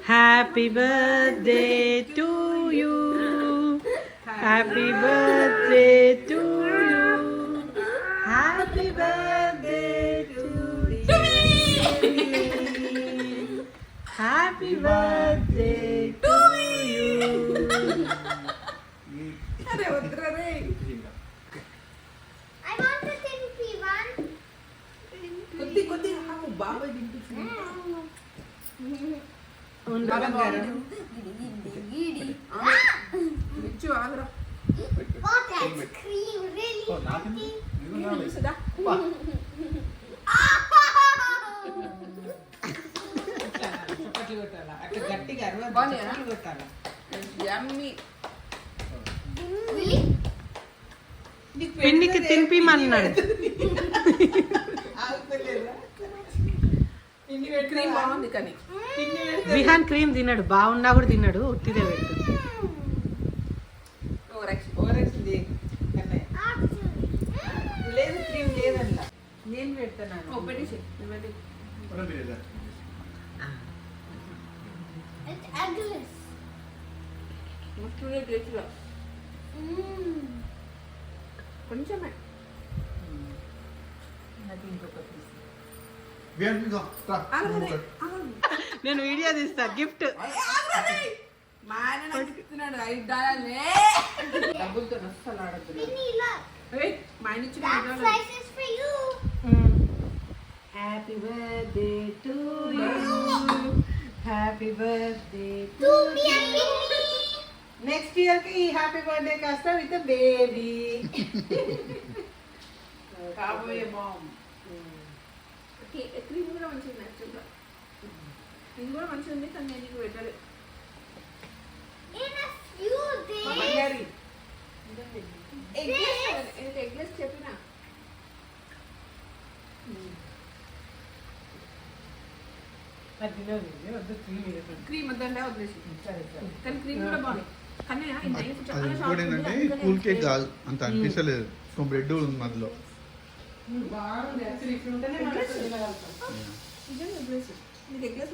Happy birthday to you, happy birthday to you, happy birthday to you, happy birthday to you. అరే వద్దురా రే. కొద్ది బాబాయ్ తినిపించు ఆగరా. చప్పట్లు కొట్టాలా అట్లా గట్టిగా చప్పట్లు కొట్టాలా. పిన్నికి తినిపిమన్నాడు. క్రీమ్ బాగుంది కానీ విహాన్ క్రీమ్ తిన్నాడు, బాగున్నా కూడా తిన్నాడు, ఉట్టిదే పెడుతుంది. లేదు క్రీమ్ లేదల్లా, నేను పెడతాను. కొంచెమే నేను వీడియో తీస్తా గిఫ్ట్. మా ఆయన నాకు ఇస్తున్నాడు $5. డబ్బులతో అస్సలు ఆడద్దు. మా ఆయన ఇచ్చిన happy birthday to you, happy birthday to you. Next year కి హ్యాపీ బర్త్డే కాస్త విత్ బేబీ. కాబోయే బామ్. క్రీమ్ కూడా మంచిది, యాక్చువల్గా ఇది కూడా మంచిగా ఉంది కానీ నేను నీకు పెట్టాలి. ఎగ్లెస్ చెప్పినా క్రీమ్ వద్దంటే వదిలేసి, కానీ క్రీమ్ కూడా బాగుంది. కానీ ఇంకోటి ఏంటంటే కూల్ కేక్ కాదు, అంత అనిపించలేదు. బ్రెడ్ ఉంది మధ్యలో. బాగుంది.